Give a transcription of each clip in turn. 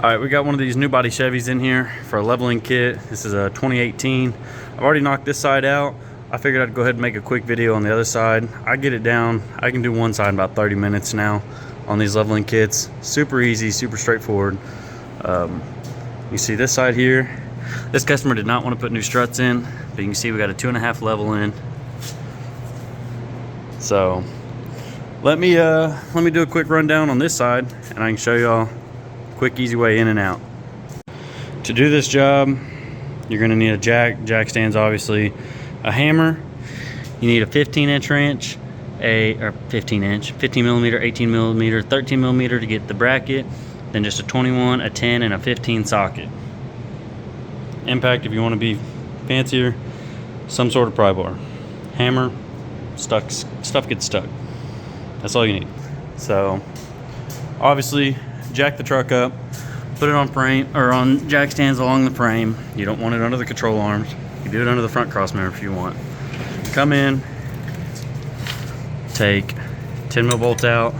Alright, we got one of these new body Chevys in here for a leveling kit. This is a 2018. I've already knocked this side out. I figured I'd go ahead and make a quick video on the other side. I get it down. I can do one side in about 30 minutes now on these leveling kits. Super easy, super straightforward. You see this side here. This customer did not want to put new struts in, but you can see we got a 2.5 level in. So let me do a quick rundown on this side, and I can show y'all quick, easy way in and out. To do this job, you're going to need a jack stands, obviously, a hammer. You need a 15-inch wrench, or 15 millimeter, 18 millimeter, 13 millimeter to get the bracket, then just a 21, a 10, and a 15 socket. Impact, if you want to be fancier, some sort of pry bar. Hammer, stuff gets stuck. That's all you need. So, obviously, jack the truck up, put it on frame or on jack stands along the frame. You don't want it under the control arms. You do it under the front cross member if you want. Come in, take 10 mil bolt out,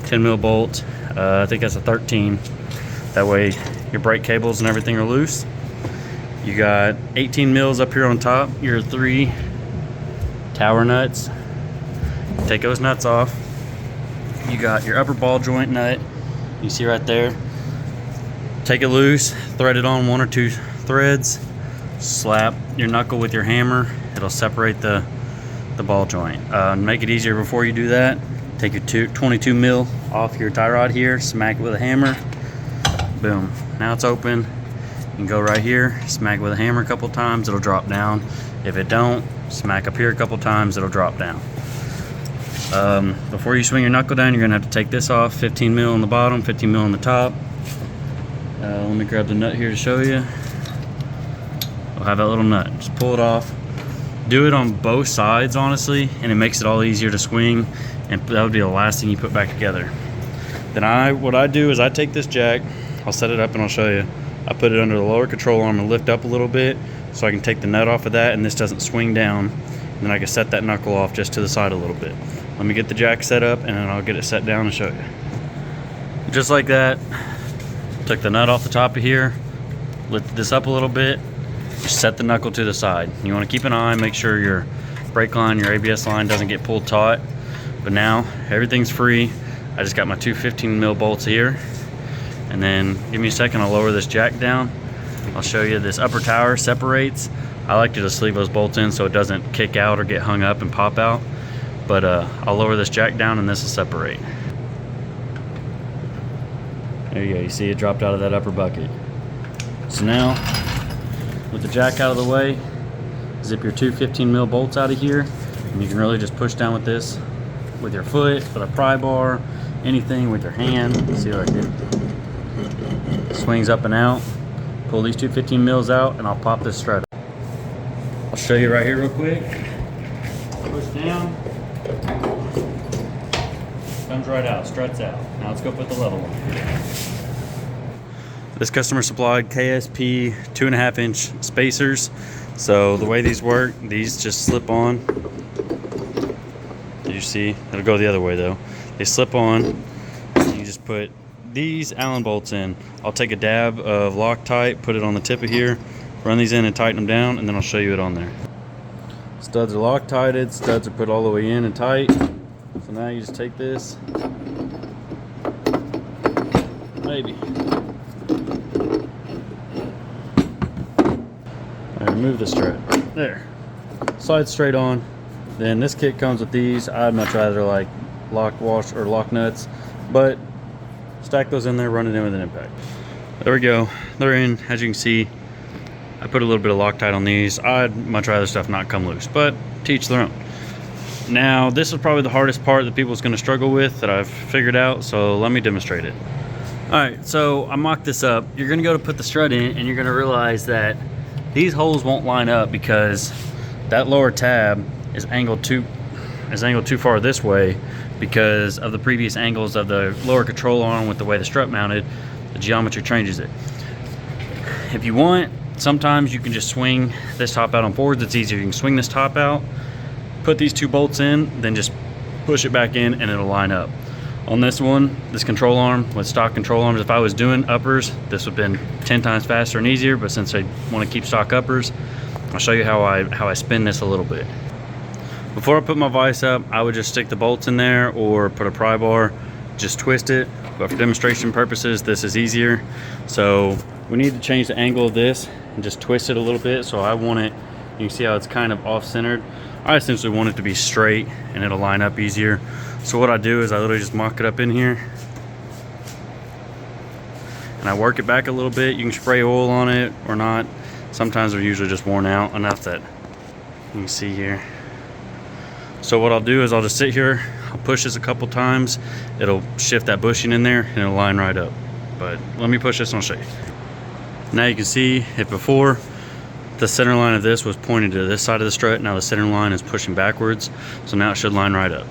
10 mil bolt. I think that's a 13. That way your brake cables and everything are loose. You got 18 mils up here on top, your 3 tower nuts. Take those nuts off. You got your upper ball joint nut. You see right there. Take it loose, thread it on 1 or 2 threads, slap your knuckle with your hammer. It'll separate the ball joint. Make it easier before you do that. Take your 22 mil off your tie rod here, smack it with a hammer. Boom. Now it's open. You can go right here, smack it with a hammer a couple times, it'll drop down. If it don't, smack up here a couple times, it'll drop down. Before you swing your knuckle down, you're gonna have to take this off. 15 mil on the bottom, 15 mil on the top. Let me grab the nut here to show you. I'll have that little nut. Just pull it off. Do it on both sides, honestly, and it makes it all easier to swing, and that would be the last thing you put back together. Then what I do is I take this jack, I'll set it up and I'll show you. I put it under the lower control arm and lift up a little bit so I can take the nut off of that and this doesn't swing down. And then I can set that knuckle off just to the side a little bit. Let me get the jack set up and then I'll get it set down and show you. Just like that. Took the nut off the top of here, lifted this up a little bit, just set the knuckle to the side. You want to keep an eye, make sure your brake line, your ABS line doesn't get pulled taut. But now everything's free. I just got my 2 15 mil bolts here. And then give me a second, I'll lower this jack down. I'll show you this upper tower separates. I like to just leave those bolts in so it doesn't kick out or get hung up and pop out. But I'll lower this jack down and this will separate. There you go, you see it dropped out of that upper bucket. So now, with the jack out of the way, zip your 2 15 mil bolts out of here, and you can really just push down with this, with your foot, with a pry bar, anything, with your hand. See what I did? Swings up and out. Pull these 2 15 mils out, and I'll pop this strut up. I'll show you right here real quick. Push down. Comes right out, struts out. Now let's go put the level on. This customer supplied KSP 2.5-inch spacers. So the way these work, these just slip on. Did you see? It'll go the other way though. They slip on. You just put these Allen bolts in. I'll take a dab of Loctite, put it on the tip of here, run these in and tighten them down, and then I'll show you it on there. Studs are Loctited, studs are put all the way in and tight. So now you just take this, maybe. I remove the strap. There. Slide straight on. Then this kit comes with these. I'd much rather like lock wash or lock nuts, but stack those in there, run it in with an impact. There we go. They're in. As you can see, I put a little bit of Loctite on these. I'd much rather stuff not come loose, but to each their own. Now, this is probably the hardest part that people's going to struggle with that I've figured out, so let me demonstrate it. Alright, so I mocked this up. You're going to go to put the strut in, and you're going to realize that these holes won't line up because that lower tab is angled too far this way because of the previous angles of the lower control arm with the way the strut mounted. The geometry changes it. If you want, sometimes you can just swing this top out on boards. It's easier. You can swing this top out, put these 2 bolts in, then just push it back in and it'll line up. On this one, this control arm with stock control arms, if I was doing uppers, this would have been 10 times faster and easier, but since I want to keep stock uppers, I'll show you how I spin this a little bit. Before I put my vise up, I would just stick the bolts in there or put a pry bar, just twist it. But for demonstration purposes, this is easier. So we need to change the angle of this and just twist it a little bit. So I want it, you can see how it's kind of off-centered. I essentially want it to be straight and it'll line up easier. So what I do is I literally just mock it up in here and I work it back a little bit. You can spray oil on it or not. Sometimes they're usually just worn out enough that you can see here. So what I'll do is I'll just sit here, I'll push this a couple times, it'll shift that bushing in there and it'll line right up. But let me push this and I'll show you. Now you can see if before the center line of this was pointed to this side of the strut, now the center line is pushing backwards, so now it should line right up.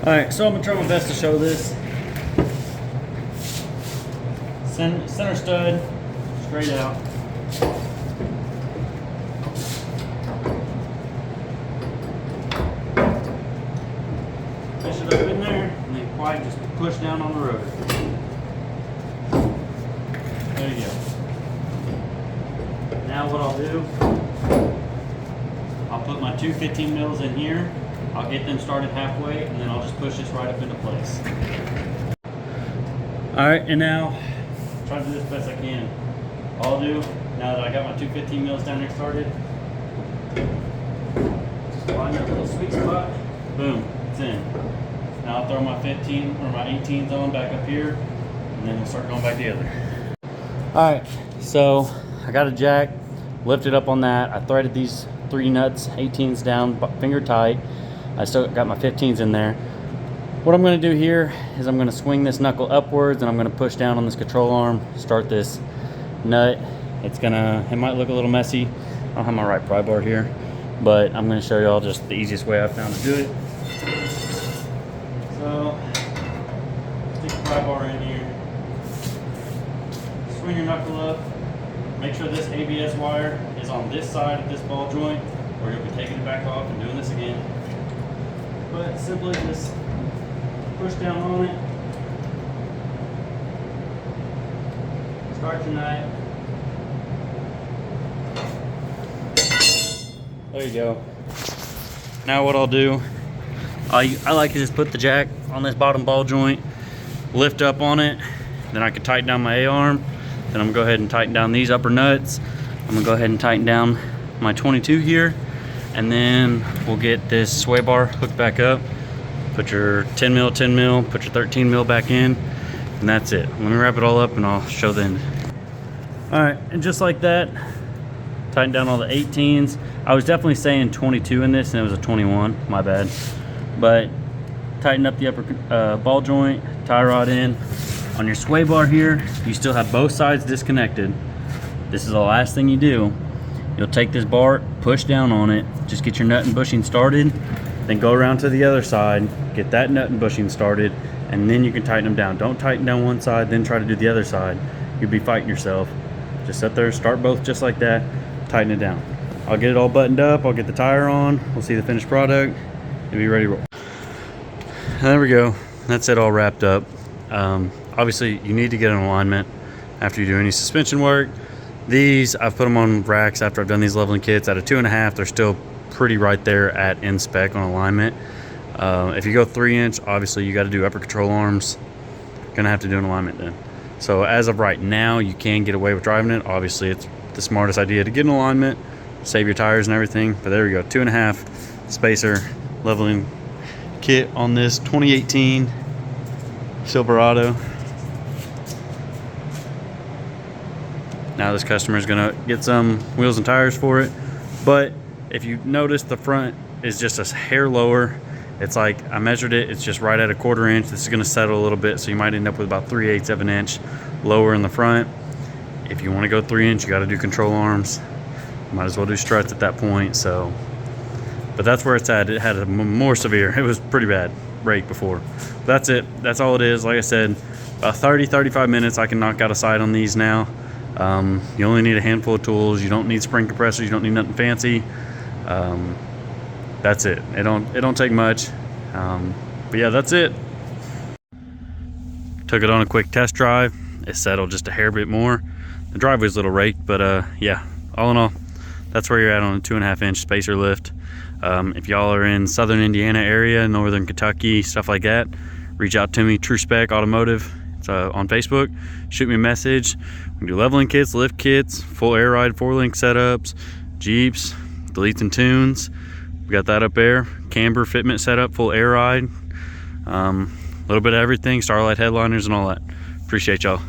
Alright, so I'm going to try my best to show this. Center stud, straight out. Push it up in there, and then quiet, just push down on the rotor. There you go. Now what I'll do, I'll put my two 15 mils in here. I'll get them started halfway, and then I'll just push this right up into place. All right, and now try to do this best I can. All I'll do, now that I got my two 15 mils down there started, just find that little sweet spot. Boom, it's in. Now I'll throw my 15 or my 18s on back up here, and then we'll start going back together. All right, so I got a jack, lifted up on that. I threaded these 3 nuts, 18s down, finger tight. I still got my 15s in there. What I'm going to do here is I'm going to swing this knuckle upwards and I'm going to push down on this control arm, start this nut. It might look a little messy. I don't have my right pry bar here, but I'm going to show you all just the easiest way I found to do it. So, stick the pry bar in here, swing your knuckle up, make sure this ABS wire is on this side of this ball joint, or you'll be taking it back off and doing this again. But simply just push down on it, start your nut. There you go. Now what I'll do, I like to just put the jack on this bottom ball joint, lift up on it, then I can tighten down my A-arm, then I'm gonna go ahead and tighten down these upper nuts. I'm gonna go ahead and tighten down my 22 here, and then we'll get this sway bar hooked back up. Put your 10 mil, put your 13 mil back in, and that's it. Let me wrap it all up and I'll show the end. All right, and just like that, tighten down all the 18s. I was definitely saying 22 in this and it was a 21, my bad. But tighten up the upper ball joint, tie rod in. On your sway bar here, you still have both sides disconnected. This is the last thing you do. You'll take this bar, push down on it, just get your nut and bushing started, then go around to the other side, get that nut and bushing started, and then you can tighten them down. Don't tighten down one side, then try to do the other side. You'll be fighting yourself. Just sit there, start both just like that, tighten it down. I'll get it all buttoned up, I'll get the tire on, we'll see the finished product, and be ready to roll. There we go, that's it all wrapped up. Obviously, you need to get an alignment after you do any suspension work. These, I've put them on racks after I've done these leveling kits. At a 2.5, they're still pretty right there at in spec on alignment. If you go 3-inch, obviously you got to do upper control arms. Gonna have to do an alignment then. So as of right now, you can get away with driving it. Obviously, it's the smartest idea to get an alignment, save your tires and everything. But there we go, 2.5 spacer leveling kit on this 2018 Silverado. Now this customer is gonna get some wheels and tires for it, but if you notice, the front is just a hair lower. It's like, I measured it, it's just right at a 1/4 inch. This is gonna settle a little bit, so you might end up with about 3/8 of an inch lower in the front. If you wanna go 3-inch, you gotta do control arms. Might as well do struts at that point, so. But that's where it's at. It had a more severe, it was pretty bad break before. That's it, that's all it is. Like I said, about 30-35 minutes I can knock out a side on these now. You only need a handful of tools. You don't need spring compressors, you don't need nothing fancy. That's it. It don't take much. But yeah, that's it. Took it on a quick test drive. It settled just a hair bit more. The driveway's a little raked, but yeah, all in all, that's where you're at on a 2.5 inch spacer lift. If y'all are in southern Indiana area, northern Kentucky, stuff like that, reach out to me, True Spec Automotive. It's on Facebook. Shoot me a message. We can do leveling kits, lift kits, full air ride 4-link setups, Jeeps, deletes and tunes. We got that up there. Camber fitment setup, full air ride. A little bit of everything, Starlight headliners and all that. Appreciate y'all.